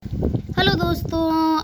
Hello दोस्तों,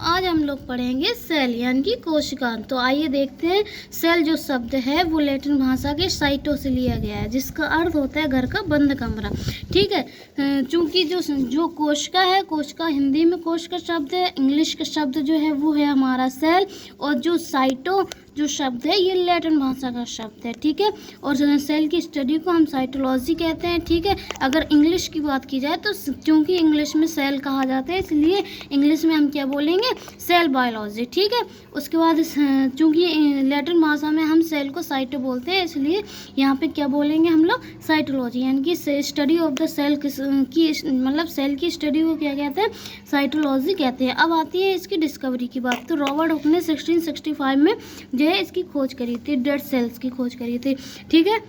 आज हम लोग पढ़ेंगे सेल यानी कि कोशिका। तो आइए देखते हैं। सेल जो शब्द है वो लैटिन भाषा के साइटो से लिया गया है, जिसका अर्थ होता है घर का बंद कमरा। ठीक है, चूंकि जो कोशिका है, कोशिका हिंदी में कोश का शब्द है, इंग्लिश का शब्द जो है वो है हमारा सेल, और जो साइटो जो शब्द है ये लैटिन भाषा का शब्द है। ठीक है, और सेल की स्टडी को हम साइटोलॉजी कहते हैं। ठीक है, अगर इंग्लिश की बात की जाए तो क्योंकि इंग्लिश में सेल कहा जाता है, इसलिए इंग्लिश में हम क्या बोलेंगे, सेल बायोलॉजी। ठीक है, उसके बाद चूंकि लैटिन भाषा में हम सेल को साइटो बोलते हैं, इसलिए यहाँ पे क्या बोलेंगे हम लोग, साइटोलॉजी, यानी कि स्टडी ऑफ द सेल की मतलब सेल की स्टडी को क्या कहते हैं, साइटोलॉजी कहते हैं। अब आती है इसकी डिस्कवरी की बात। तो रॉबर्ट हुक ने 1665 में जो है इसकी खोज करी थी, डेड सेल्स की खोज करी थी। ठीक है,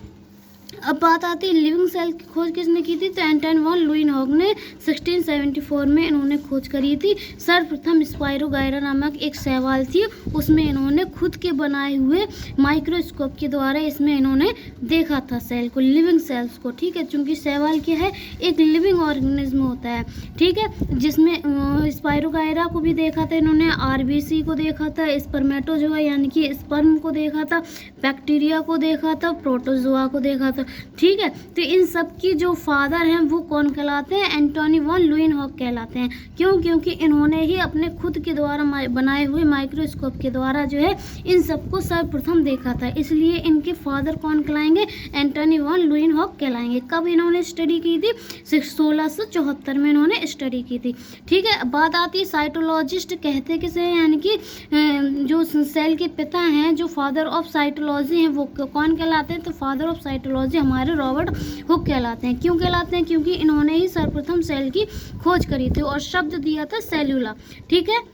अब बात आती है लिविंग सेल की खोज किसने की थी। तो एंटन वॉन लुइनहॉग ने 1674 में इन्होंने खोज करी थी। सर्वप्रथम स्पाइरोगायरा नामक एक शैवाल थी, उसमें इन्होंने खुद के बनाए हुए माइक्रोस्कोप के द्वारा इसमें इन्होंने देखा था सेल को, लिविंग सेल्स को। ठीक है, चूंकि शैवाल क्या है, एक लिविंग ऑर्गेनिज्म होता है। ठीक है, जिसमें स्पाइरोगायरा को भी देखा था इन्होंने, आरबीसी को देखा था, स्पर्मेटोजोआ यानी कि स्पर्म को देखा था, बैक्टीरिया को देखा था, प्रोटोजोआ को देखा था। ठीक है, तो इन सब की जो फादर हैं वो कौन कहलाते हैं, एंटोनी वॉन लुइनहॉग कहलाते हैं। क्यों? क्योंकि इन्होंने ही अपने खुद के द्वारा बनाए हुए माइक्रोस्कोप के द्वारा जो है इन सबको सर्वप्रथम देखा था, इसलिए इनके फादर कौन कहलाएंगे, एंटोनी वॉन लुइनहॉग कहलाएंगे। कब इन्होंने स्टडी की थी, 1674 में इन्होंने स्टडी की थी। ठीक है, बात आती है साइटोलॉजिस्ट कहते किसे हैं, यानी कि जो सेल के पिता हैं, जो फादर ऑफ साइटोलॉजी हैं, वो कौन कहलाते हैं। तो फादर ऑफ साइटोलॉजी हमारे रॉबर्ट हुक कहलाते हैं। क्यों कहलाते हैं? क्योंकि इन्होंने ही सर्वप्रथम सेल की खोज करी थी और शब्द दिया था सेल्यूला। ठीक है,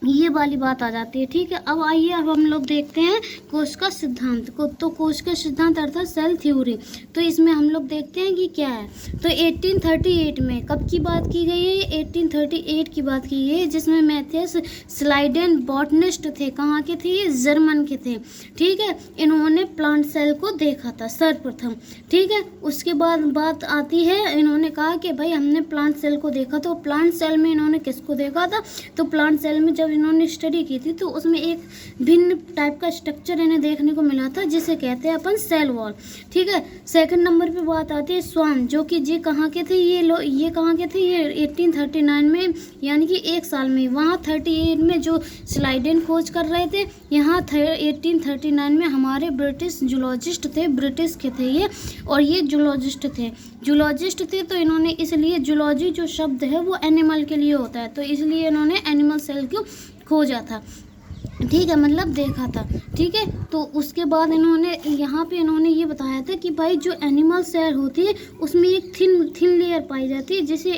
ये वाली बात आ जाती है। ठीक है, अब आइए अब हम लोग देखते हैं कोश का सिद्धांत को। तो कोश का सिद्धांत अर्थात सेल थ्योरी, तो इसमें हम लोग देखते हैं कि क्या है। तो 1838 में कब की बात की गई है, 1838 की बात की गई है, जिसमें मैथियस स्लाइडेन बॉटनिस्ट थे। कहाँ के थे ये, जर्मन के थे। ठीक है, इन्होंने प्लांट सेल को देखा था सर्वप्रथम। ठीक है, उसके बाद बात आती है, इन्होंने कहा कि भाई हमने प्लांट सेल को देखा। तो प्लांट सेल में इन्होंने किसको देखा था, तो प्लांट सेल में जब इन्होंने स्टडी की थी तो उसमें एक भिन्न टाइप का स्ट्रक्चर इन्हें देखने को मिला था, जिसे कहते हैं अपन सेल वॉल। ठीक है, सेकंड नंबर पे बात आती है स्वान, जो कि ये कहाँ के थे, ये कहाँ के थे, ये 1839 में, यानी कि एक साल में। वहाँ 38 में जो स्लाइडेन खोज कर रहे थे, यहाँ 1839 में हमारे ब्रिटिश जूलॉजिस्ट थे, ब्रिटिश के थे ये, और ये जूलॉजिस्ट थे। तो इन्होंने इसलिए जूलॉजी जो शब्द है वो एनिमल के लिए होता है, तो इसलिए इन्होंने एनिमल सेल को खोजा था। ठीक है, मतलब देखा था। ठीक है, तो उसके बाद इन्होंने यहाँ पे इन्होंने ये बताया था कि भाई जो एनिमल सेल होती है उसमें एक थिन लेयर पाई जाती है, जिसे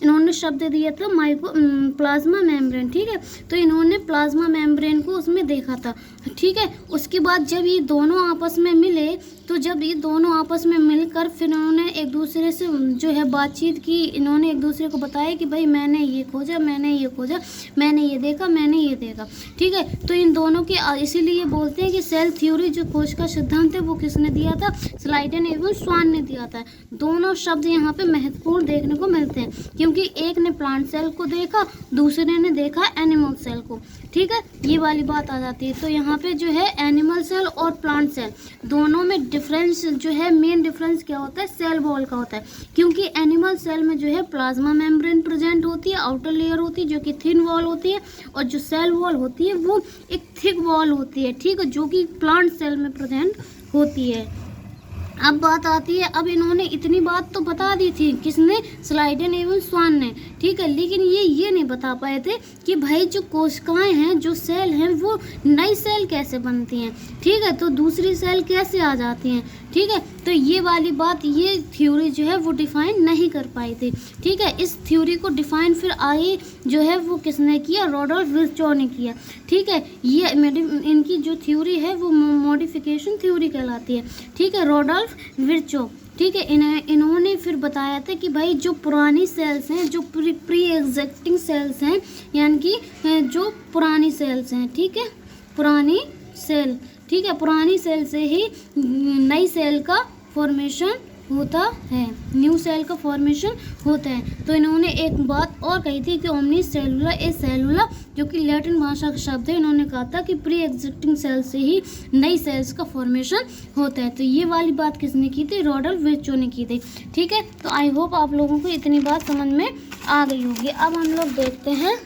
इन्होंने शब्द दिया था प्लाज्मा मेम्ब्रेन। ठीक है, तो इन्होंने प्लाज्मा मेम्ब्रेन को उसमें देखा था। ठीक है, उसके बाद जब ये दोनों आपस में मिले, तो जब ये दोनों आपस में मिलकर फिर इन्होंने एक दूसरे से जो है बातचीत की, इन्होंने एक दूसरे को बताया कि भाई मैंने ये खोजा, मैंने ये खोजा, मैंने ये देखा, मैंने ये देखा। ठीक है, तो इन दोनों के इसीलिए बोलते हैं कि सेल थ्योरी जो खोज का सिद्धांत है वो किसने दिया था, स्लाइडेन एवं स्वान ने दिया था। दोनों शब्द यहाँ पे महत्वपूर्ण देखने को मिलते हैं, क्योंकि एक ने प्लांट सेल को देखा, दूसरे ने देखा एनिमल सेल को। ठीक है, ये वाली बात आ जाती है। तो यहाँ पे जो है एनिमल सेल और प्लांट सेल दोनों में डिफरेंस जो है, मेन डिफरेंस क्या होता है, सेल वॉल का होता है। क्योंकि एनिमल सेल में जो है प्लाज्मा मेम्ब्रेन प्रेजेंट होती है, आउटर लेयर होती है जो कि थिन वॉल होती है, और जो सेल वॉल होती है वो एक थिक वॉल होती है। ठीक है, जो कि प्लांट सेल में प्रेजेंट होती है। अब बात आती है, अब इन्होंने इतनी बात तो बता दी थी, किसने, स्लाइडेन एवं स्वान ने। ठीक है, लेकिन ये नहीं बता पाए थे कि भाई जो कोशिकाएं हैं, जो सेल हैं, वो नई सेल कैसे बनती हैं। ठीक है, तो दूसरी सेल कैसे आ जाती हैं। ठीक है, तो ये वाली बात, ये थ्योरी जो है वो डिफाइन नहीं कर पाई थी। ठीक है, इस थ्योरी को डिफाइन फिर आगे जो है वो किसने किया, रुडोल्फ विर्चो ने किया। ठीक है, ये इनकी जो थ्योरी है वो मॉडिफिकेशन थ्योरी कहलाती है। ठीक है, रुडोल्फ विर्चो। ठीक है, इन्होंने फिर बताया था कि भाई जो पुरानी सेल्स हैं, जो प्री एग्जिस्टिंग सेल्स हैं, यानी कि जो पुरानी सेल्स हैं, ठीक है, पुरानी सेल, ठीक है, पुरानी सेल से ही नई सेल का फॉर्मेशन होता है, न्यू सेल का फॉर्मेशन होता है। तो इन्होंने एक बात और कही थी कि ओमनी सेलुला ए सेलुला, जो कि लैटिन भाषा का शब्द है, इन्होंने कहा था कि प्री एग्जिस्टिंग सेल से ही नई सेल्स का फॉर्मेशन होता है। तो ये वाली बात किसने की थी? रॉडल्फ विर्चो ने की थी। ठीक है, तो आई होप आप लोगों को इतनी बात समझ में आ गई होगी। अब हम लोग देखते हैं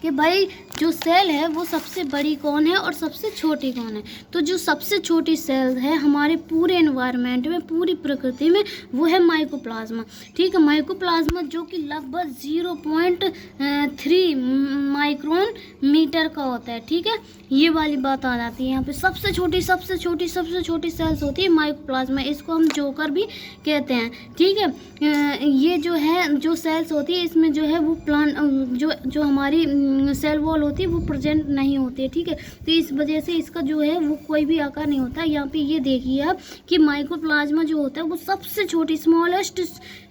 कि भाई जो सेल है वो सबसे बड़ी कौन है और सबसे छोटी कौन है। तो जो सबसे छोटी सेल है हमारे पूरे एनवायरनमेंट में, पूरी प्रकृति में, वो है माइकोप्लाज्मा। ठीक है, माइकोप्लाज्मा जो कि लगभग 0.3 माइक्रोन मीटर का होता है। ठीक है, ये वाली बात आ जाती है यहाँ पे। सबसे छोटी सेल्स होती है माइकोप्लाज्मा, इसको हम जोकर भी कहते हैं। ठीक है, ये जो है जो सेल्स होती है इसमें जो है वो प्लांट जो हमारी सेल वॉल होती है वो प्रेजेंट नहीं होती है। ठीक है, तो इस वजह से इसका जो है वो कोई भी आकार नहीं होता। यहाँ पे ये देखिए आप कि माइकोप्लाज्मा जो होता है वो सबसे छोटी स्मॉलेस्ट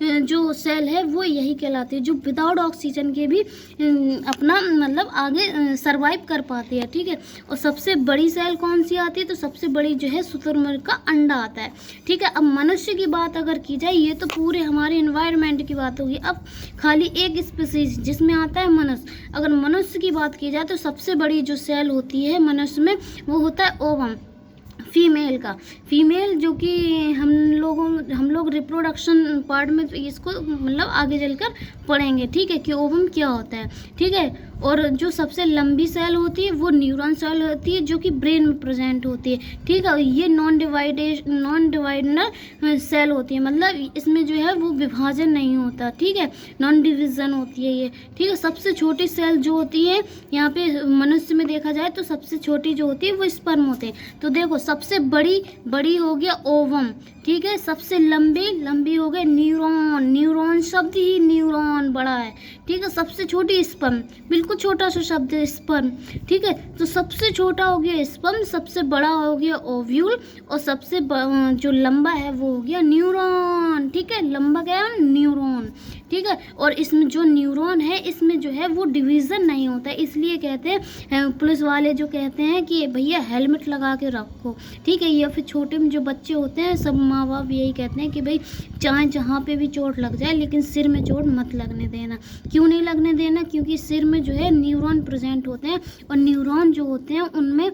जो सेल है वो यही कहलाती है, जो विदाउट ऑक्सीजन के भी अपना मतलब आगे सरवाइव कर पाती है। ठीक है, और सबसे बड़ी सेल कौन सी आती है? तो सबसे बड़ी जो है शुतुरमुर्ग का अंडा आता है। ठीक है, अब मनुष्य की बात अगर की जाए, ये तो पूरे हमारे एनवायरनमेंट की बात होगी। अब खाली एक स्पीसीज जिसमें आता है मनुष्य, अगर मनुष्य की बात की जाए तो सबसे बड़ी जो सेल होती है मनुष्य में वो होता है ओवम, फीमेल का। फीमेल जो कि हम लोग रिप्रोडक्शन पार्ट में इसको मतलब आगे चलकर पढ़ेंगे। ठीक है, कि ओवम क्या होता है। ठीक है, और जो सबसे लंबी सेल होती है वो न्यूरॉन सेल होती है, जो कि ब्रेन में प्रेजेंट होती है। ठीक है, ये नॉन डिवाइडनल सेल होती है, मतलब इसमें जो है वो विभाजन नहीं होता। ठीक है, नॉन डिविजन होती है ये। ठीक है, सबसे छोटी सेल जो होती है यहाँ पे मनुष्य में देखा जाए तो सबसे छोटी जो होती है वो स्पर्म होते हैं। तो देखो, सबसे बड़ी हो गया ओवम। ठीक है, सबसे लंबी हो गई न्यूरॉन शब्द ही न्यूरॉन बड़ा है। ठीक है, सबसे छोटी स्पर्म, बिल्कुल छोटा सा शब्द है स्पर्म। ठीक है, तो सबसे छोटा हो गया स्पर्म, सबसे बड़ा हो गया ओव्यूल, और सबसे जो लंबा है वो हो गया न्यूरॉन। ठीक है, लंबा क्या है? न्यूरॉन। ठीक है, और इसमें जो न्यूरॉन है इसमें जो है वो डिवीज़न नहीं होता है, इसलिए कहते हैं पुलिस वाले जो कहते हैं कि भैया हेलमेट लगा के रखो। ठीक है, या फिर छोटे में जो बच्चे होते हैं सब माँ बाप यही कहते हैं कि भाई चाहे जहाँ पे भी चोट लग जाए लेकिन सिर में चोट मत लगने देना। क्यों नहीं लगने देना? क्योंकि सिर में जो है न्यूरॉन प्रेजेंट होते हैं, और न्यूरॉन जो होते हैं उनमें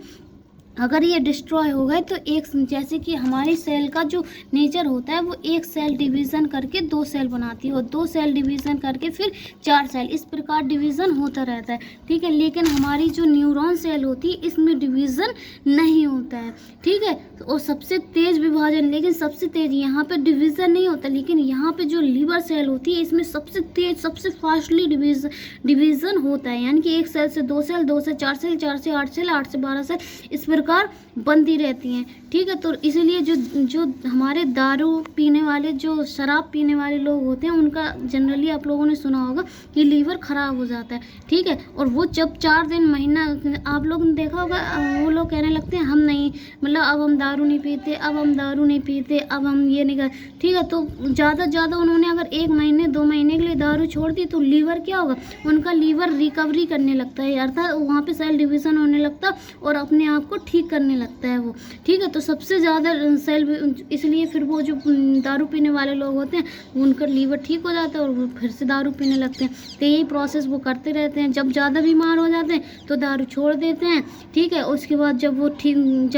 अगर ये डिस्ट्रॉय हो गए तो एक, जैसे कि हमारी सेल का जो नेचर होता है वो एक सेल डिवीज़न करके 2 सेल बनाती है, और 2 सेल डिवीज़न करके फिर 4 सेल, इस प्रकार डिवीज़न होता रहता है। ठीक है, लेकिन हमारी जो न्यूरॉन सेल होती है इसमें डिवीज़न नहीं होता है। ठीक है, और सबसे तेज़ विभाजन, लेकिन सबसे तेज़ यहाँ पे डिवीज़न नहीं होता, लेकिन यहाँ पे जो लीवर सेल होती है इसमें सबसे तेज़, सबसे फास्टली डिवीज़न होता है। यानी कि एक सेल से 2 सेल, 2 से 4 सेल, 4 से 8 सेल, 8 से 12 सेल, इस प्रकार बनती रहती हैं। ठीक है, तो इसलिए जो हमारे दारू पीने वाले, जो शराब पीने वाले लोग होते हैं उनका जनरली आप लोगों ने सुना होगा कि लीवर ख़राब हो जाता है। ठीक है, और वो जब 4 दिन महीना, आप लोगों ने देखा होगा वो लोग कहने लगते हैं हम नहीं, मतलब अब हम दारू नहीं पीते, अब हम दारू नहीं पीते, अब हम ये नहीं कर। ठीक है, तो ज़्यादा उन्होंने अगर 1 महीने 2 महीने के लिए दारू छोड़ दी तो लीवर क्या होगा? उनका लीवर रिकवरी करने लगता है, अर्थात वहाँ पे सेल डिवीज़न होने लगता और अपने आप को ठीक करने लगता है वो। ठीक है, तो सबसे ज़्यादा सेल, इसलिए फिर वो जो दारू पीने वाले लोग होते हैं उनका लीवर ठीक हो जाता है और वो फिर से दारू पीने लगते हैं। तो यही प्रोसेस वो करते रहते हैं। जब ज़्यादा बीमार हो जाते हैं तो दारू छोड़ देते हैं। ठीक है, उसके बाद जब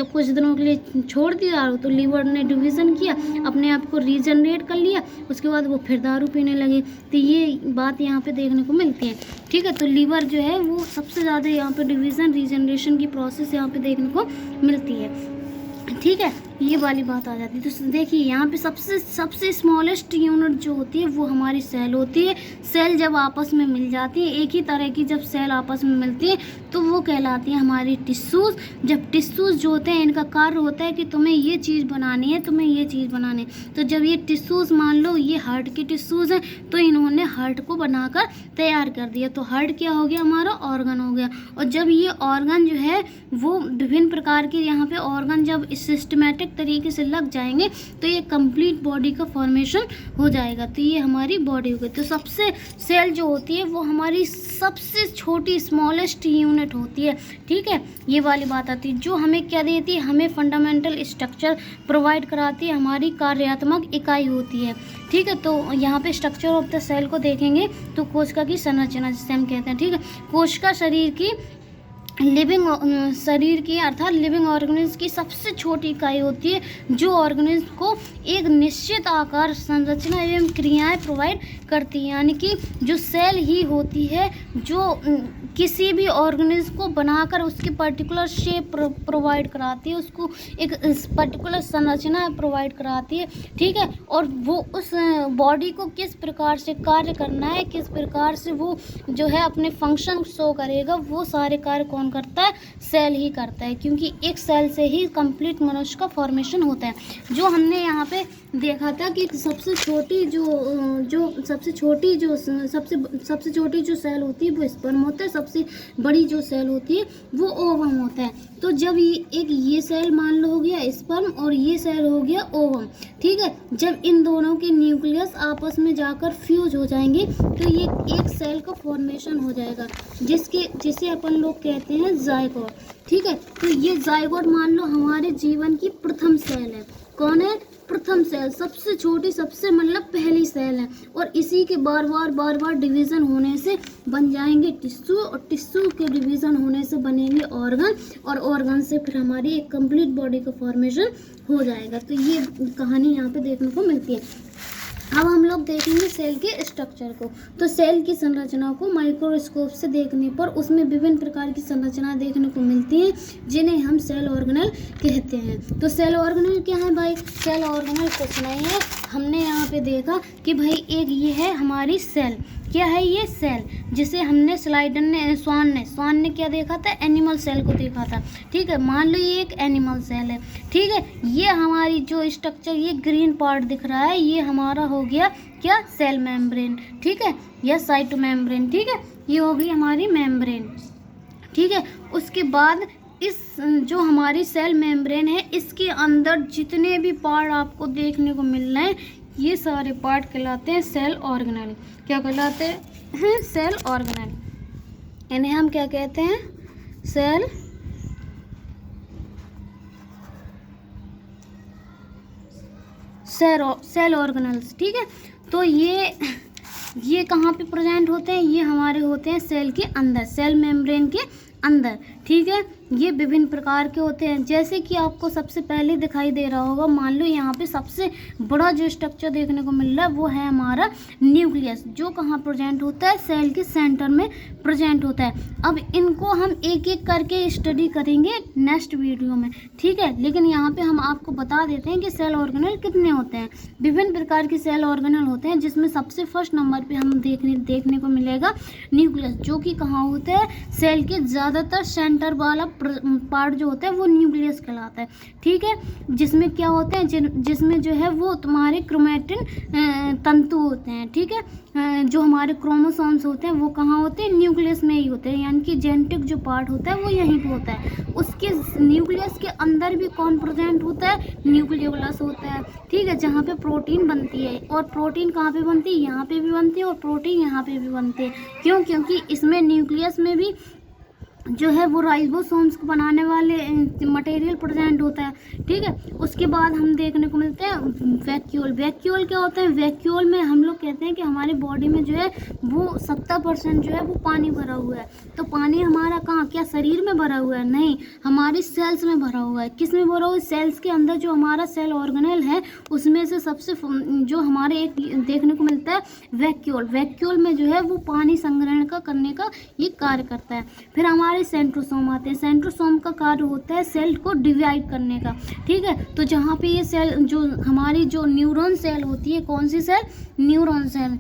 कुछ दिनों के लिए छोड़ दिया दारू तो लीवर ने डिवीज़न किया, अपने आप को रीजनरेट कर लिया, उसके बाद वो फिर दारू पीने लगे। तो ये बात यहाँ पे देखने को मिलती है। ठीक है, तो लीवर जो है वो सबसे ज़्यादा यहाँ पे डिवीज़न, रीजनरेशन की प्रोसेस यहाँ पे देखने को मिलती है। ठीक है, ये वाली बात आ जाती है। तो देखिए यहाँ पे सबसे स्मॉलेस्ट यूनिट जो होती है वो हमारी सेल होती है। सेल जब आपस में मिल जाती है, एक ही तरह की जब सेल आपस में मिलती है तो वो कहलाती है हमारी टिश्यूज़। जब टिश्यूज़ जो होते हैं इनका कार्य होता है कि तुम्हें ये चीज़ बनानी है, तुम्हें ये चीज़ बनानी है। तो जब ये टिश्यूज़, मान लो ये हार्ट की टिश्यूज़ हैं, तो इन्होंने हार्ट को बनाकर तैयार कर दिया। तो हार्ट क्या हो गया? हमारा ऑर्गन हो गया। और जब ये ऑर्गन जो है वो विभिन्न प्रकार के, यहाँ पे ऑर्गन जब इस सिस्टमेटिक तरीके से लग जाएंगे तो ये कंप्लीट बॉडी का फॉर्मेशन हो जाएगा। तो ये हमारी बॉडी हो गई। तो सबसे सेल जो होती है वो हमारी सबसे छोटी स्मॉलेस्ट यूनिट होती है, ठीक है। ये वाली बात आती है जो हमें क्या देती है, हमें फंडामेंटल स्ट्रक्चर प्रोवाइड कराती है, हमारी कार्यात्मक इकाई होती है, ठीक है। तो यहाँ पे स्ट्रक्चर ऑफ द सेल को देखेंगे तो कोशिका की संरचना जिसे हम कहते हैं, ठीक है। कोशिका शरीर की अर्थात लिविंग ऑर्गेनिज्म की सबसे छोटी इकाई होती है जो ऑर्गेनिज्म को एक निश्चित आकार, संरचना एवं क्रियाएं प्रोवाइड करती है। यानी कि जो सेल ही होती है जो किसी भी ऑर्गेनिज्म को बनाकर उसकी पर्टिकुलर शेप प्रोवाइड कराती है, उसको एक पर्टिकुलर संरचना प्रोवाइड कराती है, ठीक है। और वो उस बॉडी को किस प्रकार से कार्य करना है, किस प्रकार से वो जो है अपने फंक्शन शो करेगा, वो सारे कार्य कौन करता है, सेल ही करता है। क्योंकि एक सेल से ही कंप्लीट मनुष्य का फॉर्मेशन होता है। जो हमने यहाँ पे देखा था कि सबसे छोटी जो सेल होती है वो स्पर्म होता है, सबसे बड़ी जो सेल होती है वो ओवम होता है। तो जब ये सेल मान लो हो गया स्पर्म और ये सेल हो गया ओवम, ठीक है। जब इन दोनों के न्यूक्लियस आपस में जाकर फ्यूज हो जाएंगे तो ये एक सेल का फॉर्मेशन हो जाएगा जिसे अपन लोग कहते हैं जायगोट, ठीक है। तो ये जायगोट मान लो हमारे जीवन की प्रथम सेल है। कौन है? प्रथम सेल, सबसे छोटी, सबसे मतलब पहली सेल है। और इसी के बार बार डिवीजन होने से बन जाएंगे टिश्यू, और टिश्यू के डिवीजन होने से बनेंगे ऑर्गन, और ऑर्गन से फिर हमारी एक कंप्लीट बॉडी का फॉर्मेशन हो जाएगा। तो ये कहानी यहाँ पे देखने को मिलती है। अब हम लोग देखेंगे सेल के स्ट्रक्चर को। तो सेल की संरचना को माइक्रोस्कोप से देखने पर उसमें विभिन्न प्रकार की संरचनाएं देखने को मिलती हैं जिन्हें हम सेल ऑर्गेनेल कहते हैं। तो सेल ऑर्गेनेल क्या है भाई? सेल ऑर्गेनेल कुछ नहीं है, हमने यहाँ पे देखा कि भाई एक ये है हमारी सेल। क्या है ये? सेल। जिसे हमने स्वान ने क्या देखा था? एनिमल सेल को देखा था, ठीक है। मान लो ये एक एनिमल सेल है, ठीक है। ये हमारी जो स्ट्रक्चर, ये ग्रीन पार्ट दिख रहा है, ये हमारा हो गया क्या? सेल मेम्ब्रेन, ठीक है, या साइटोमेम्ब्रेन, ठीक है। ये हो गई हमारी मेम्ब्रेन, ठीक है। उसके बाद इस जो हमारी सेल मेम्ब्रेन है, इसके अंदर जितने भी पार्ट आपको देखने को मिल रहे हैं, ये सारे पार्ट कहलाते हैं सेल ऑर्गेनेल। क्या कहलाते हैं? Cell organelle. इन्हें हम क्या कहते हैं? सेल ऑर्गेनेल्स, ठीक है। तो ये कहाँ पे प्रेजेंट होते हैं? ये हमारे होते हैं सेल के अंदर, सेल मेम्ब्रेन के अंदर, ठीक है। ये विभिन्न प्रकार के होते हैं, जैसे कि आपको सबसे पहले दिखाई दे रहा होगा। मान लो यहाँ पे सबसे बड़ा जो स्ट्रक्चर देखने को मिल रहा है वो है हमारा न्यूक्लियस, जो कहाँ प्रेजेंट होता है? सेल के सेंटर में प्रेजेंट होता है। अब इनको हम एक एक करके स्टडी करेंगे नेक्स्ट वीडियो में, ठीक है। लेकिन यहाँ पे हम आपको बता देते हैं कि सेल ऑर्गेनेल कितने होते हैं। विभिन्न प्रकार के सेल ऑर्गेनेल होते हैं, जिसमें सबसे फर्स्ट नंबर पे हम देखने को मिलेगा न्यूक्लियस, जो कि कहाँ होता है? सेल के ज़्यादातर सेंटर वाला पार्ट जो होता है वो न्यूक्लियस कहलाता है, ठीक है। जिसमें क्या होते हैं? जिसमें जो है वो तुम्हारे क्रोमैटिन तंतु होते हैं, ठीक है। जो हमारे क्रोमोसोम्स होते हैं वो कहाँ होते हैं? न्यूक्लियस में ही होते हैं, यानी कि जेनेटिक जो पार्ट होता है वो यहीं पे होता है। उसके न्यूक्लियस के अंदर भी कौन प्रेजेंट होता है? न्यूक्लियोलस होता है, ठीक है, जहाँ पे प्रोटीन बनती है। और प्रोटीन कहाँ पे बनती है? यहाँ पे भी बनती है, और प्रोटीन यहाँ पे भी बनती है। क्यों? क्योंकि इसमें न्यूक्लियस में भी जो है वो राइबोसोम्स को बनाने वाले मटेरियल प्रेजेंट होता है, ठीक है। उसके बाद हम देखने को मिलते हैं वैक्यूल। वैक्यूल क्या होता है? वैक्यूल में हम लोग कहते हैं कि हमारी बॉडी में जो है वो 70% जो है वो पानी भरा हुआ है। तो पानी हमारा कहाँ? क्या शरीर में भरा हुआ है? नहीं, हमारी सेल्स में भरा हुआ है। किस में भरा हुआ है? सेल्स के अंदर जो हमारा सेल ऑर्गेनेल है उसमें से सबसे जो हमारे एक देखने को मिलता है वैक्यूल। वैक्यूल में जो है वो पानी संग्रहण करने का ये कार्य करता है। फिर हमारे सेंट्रोसोम आते हैं। सेंट्रोसोम का कार्य होता है सेल को डिवाइड करने का, ठीक है। तो जहाँ पे ये सेल जो हमारी जो न्यूरॉन सेल होती है, कौन सी सेल? Neuron cell.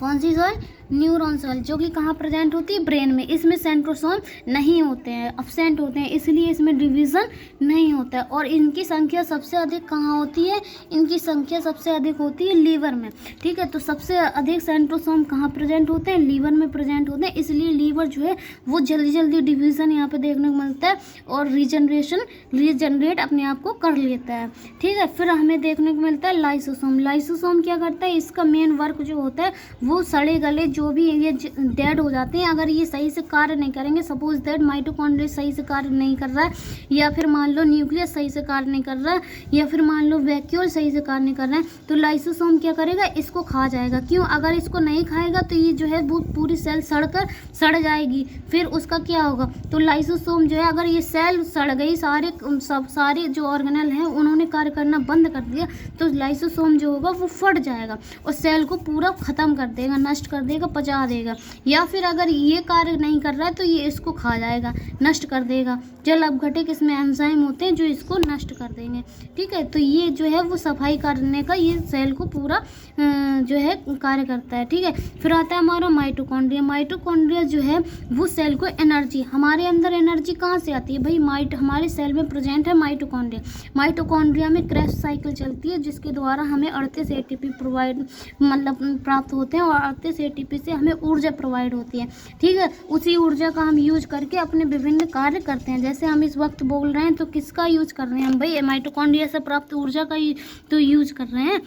कौन सी सेल? न्यूरॉन सेल जो कि कहाँ प्रेजेंट होती है, ब्रेन में। इसमें सेंट्रोसोम नहीं होते हैं, अब्सेंट होते हैं, इसलिए इसमें डिवीज़न नहीं होता है। और इनकी संख्या सबसे अधिक कहाँ होती है, इनकी संख्या सबसे अधिक होती है लीवर में। ठीक है, तो सबसे अधिक सेंट्रोसोम कहाँ प्रेजेंट होते हैं, लीवर में प्रेजेंट होते हैं, इसलिए लीवर जो है वो जल्दी जल्दी डिवीज़न यहाँ पे देखने को मिलता है और रीजनरेट अपने आप को कर लेता है। ठीक है, फिर हमें देखने को मिलता है लाइसोसोम। लाइसोसोम क्या करता है, इसका मेन वर्क जो होता है वो सड़े गले जो भी ये डेड हो जाते हैं, अगर ये सही से कार्य नहीं करेंगे, सपोज दैट माइटोकॉन्ड्रिया सही से कार्य नहीं कर रहा है, या फिर मान लो न्यूक्लियस सही से कार्य नहीं कर रहा है, या फिर मान लो वैक्यूल सही से कार्य नहीं कर रहा है, तो लाइसोसोम क्या करेगा, इसको खा जाएगा। क्यों, अगर इसको नहीं खाएगा तो ये जो है वो पूरी सेल सड़ जाएगी, फिर उसका क्या होगा, तो लाइसोसोम जो है, अगर ये सेल सड़ गई, सारे जो ऑर्गेनल हैं उन्होंने कार्य करना बंद कर दिया, तो लाइसोसोम जो होगा वो फट जाएगा और सेल को पूरा ख़त्म कर देगा, नष्ट कर देगा, पचा देगा। या फिर अगर ये कार्य नहीं कर रहा है तो ये इसको खा जाएगा, नष्ट कर देगा। जल अपघटक इसमें एंजाइम होते हैं जो इसको नष्ट कर देंगे। ठीक है, तो ये जो है वो सफाई करने का, ये सेल को पूरा जो है कार्य करता है। ठीक है, फिर आता है हमारा माइटोकॉन्ड्रिया। माइटोकॉन्ड्रिया जो है वो सेल को एनर्जी, हमारे अंदर एनर्जी कहाँ से आती है भाई, हमारे सेल में प्रेजेंट है माइटोकॉन्ड्रिया। माइटोकॉन्ड्रिया में क्रैश साइकिल चलती है जिसके द्वारा हमें 38 एटीपी प्राप्त होते हैं और 38 एटीपी से हमें ऊर्जा प्रोवाइड होती है। ठीक है, उसी ऊर्जा का हम यूज करके अपने विभिन्न कार्य करते हैं। जैसे हम इस वक्त बोल रहे हैं तो किसका यूज कर रहे हैं हम भाई, माइटोकॉन्ड्रिया से प्राप्त ऊर्जा का तो यूज कर रहे हैं।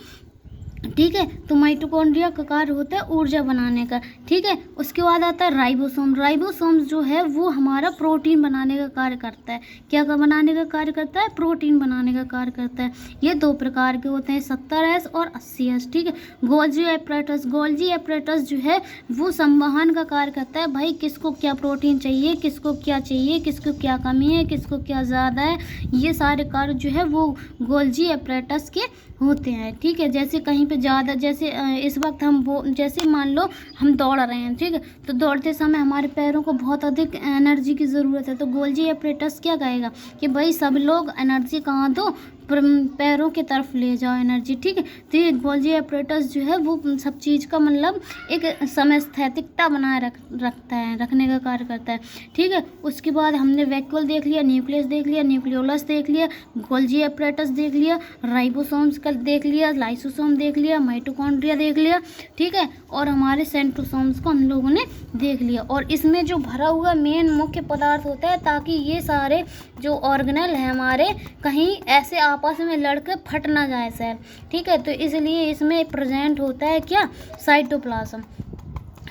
ठीक है, तो माइटोकॉन्ड्रिया का कार्य होता है ऊर्जा बनाने का। ठीक है, उसके बाद आता है राइबोसोम। राइबोसोम जो है वो हमारा प्रोटीन बनाने का कार्य करता है। क्या का बनाने का कार्य करता है, प्रोटीन बनाने का कार्य करता है। ये दो प्रकार के होते हैं, 70S और 80S। ठीक है, गोल्जी एपरेटस जो है वो संवहन का कार्य करता है, भाई किसको क्या प्रोटीन चाहिए, किसको क्या चाहिए, किसको क्या कमी है, किसको क्या ज़्यादा है, ये सारे कार्य जो है वो गोल्जी एपरेटस के होते हैं। ठीक है, जैसे कहीं पे ज़्यादा, जैसे इस वक्त हम वो, जैसे मान लो हम दौड़ रहे हैं, ठीक है, तो दौड़ते समय हमारे पैरों को बहुत अधिक एनर्जी की ज़रूरत है, तो गोल्जी एपरेटस क्या कहेगा कि भाई सब लोग एनर्जी कहाँ दो, पैरों की तरफ ले जाओ एनर्जी। ठीक है, तो ये गोल्जी एपरेटस जो है वो सब चीज़ का मतलब एक समय स्थैतिकता बनाए रखने का कार्य करता है। ठीक है, उसके बाद हमने वैक्यूल देख लिया, न्यूक्लियस देख लिया, न्यूक्लियोलस देख लिया, गोल्जी एपरेटस देख लिया, राइबोसोम्स का देख लिया, लाइसोसोम देख लिया, माइटोकॉन्ड्रिया देख लिया। ठीक है, और हमारे सेंट्रोसोम्स को हम लोगों ने देख लिया। और इसमें जो भरा हुआ मेन मुख्य पदार्थ होता है, ताकि ये सारे जो ऑर्गेनल हैं हमारे कहीं ऐसे आपस में लड़के फट ना जाए सेल। ठीक है, तो इसलिए इसमें प्रेजेंट होता है क्या, साइटोप्लाज्म।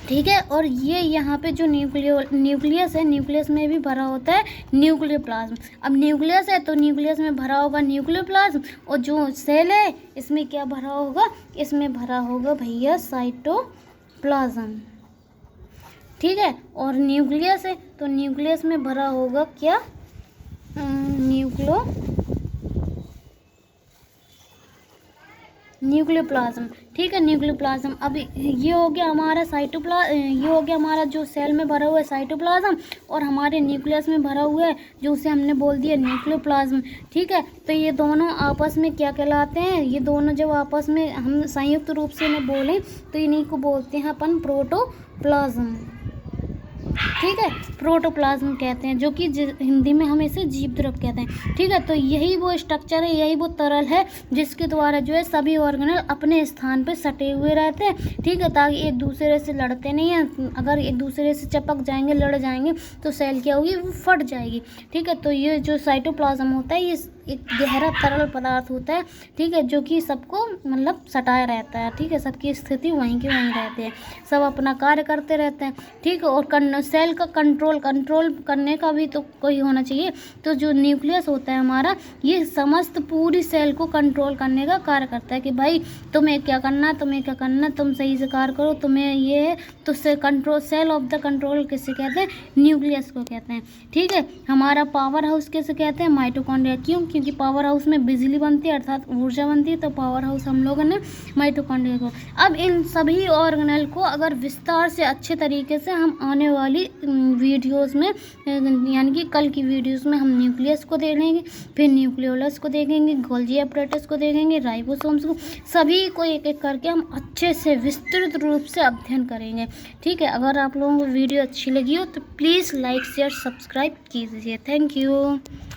ठीक है, और ये यहाँ पे जो न्यूक्लियस है, न्यूक्लियस में भी भरा होता है न्यूक्लियोप्लाज्म। अब न्यूक्लियस है तो न्यूक्लियस में भरा होगा न्यूक्लियोप्लाज्म, और जो सेल है इसमें क्या भरा होगा, इसमें भरा होगा भैया साइटोप्लाज्म। ठीक है, और न्यूक्लियस है तो न्यूक्लियस में भरा होगा क्या, न्यूक्लियोप्लाज्म। ठीक है, न्यूक्लियोप्लाज्म। अब ये हो गया हमारा ये हो गया हमारा जो सेल में भरा हुआ है साइटोप्लाज्म, और हमारे न्यूक्लियस में भरा हुआ है जो उसे हमने बोल दिया न्यूक्लियोप्लाज्म। ठीक है, तो ये दोनों आपस में क्या कहलाते हैं, ये दोनों जब आपस में हम संयुक्त रूप से इन्हें बोलें तो इन्हीं को बोलते हैं अपन प्रोटोप्लाज्म। ठीक है, प्रोटोप्लाज्म कहते हैं, जो कि हिंदी में हम इसे जीव द्रव कहते हैं। ठीक है, तो यही वो स्ट्रक्चर है, यही वो तरल है जिसके द्वारा जो है सभी ऑर्गेनल अपने स्थान पे सटे हुए रहते हैं। ठीक है, ताकि एक दूसरे से लड़ते नहीं हैं, अगर एक दूसरे से चपक जाएंगे, लड़ जाएंगे तो सेल क्या होगी, वो फट जाएगी। ठीक है, तो ये जो साइटोप्लाज्म होता है ये एक गहरा तरल पदार्थ होता है। ठीक है, जो कि सबको मतलब सटाया रहता है। ठीक है, सबकी स्थिति वहीं की वहीं रहती है, सब अपना कार्य करते रहते हैं। ठीक है, और सेल का कंट्रोल करने का भी तो कोई होना चाहिए। तो जो न्यूक्लियस होता है हमारा, ये समस्त पूरी सेल को कंट्रोल करने का कार्य करता है कि भाई तुम्हें क्या करना, तुम सही से कार्य करो, तुम्हें ये है तो सेल ऑफ द कंट्रोल किसे कहते हैं, न्यूक्लियस को कहते हैं। ठीक है, हमारा पावर हाउस किसे कहते हैं, माइटोकॉन्ड्रिया। क्योंकि पावर हाउस में बिजली बनती है अर्थात ऊर्जा बनती है, तो पावर हाउस हम लोगों ने माइटोकॉन्ड्रिया को। अब इन सभी ऑर्गेनल को अगर विस्तार से अच्छे तरीके से हम आने वाली वीडियोस में यानी कि कल की वीडियोस में हम न्यूक्लियस को देखेंगे, फिर न्यूक्लियोलस को देखेंगे, गोल्जी अपरेटस को देखेंगे, राइबोसोम्स को, सभी को एक एक करके हम अच्छे से विस्तृत रूप से अध्ययन करेंगे। ठीक है, अगर आप लोगों को वीडियो अच्छी लगी हो तो प्लीज़ लाइक शेयर सब्सक्राइब कीजिए। Thank you.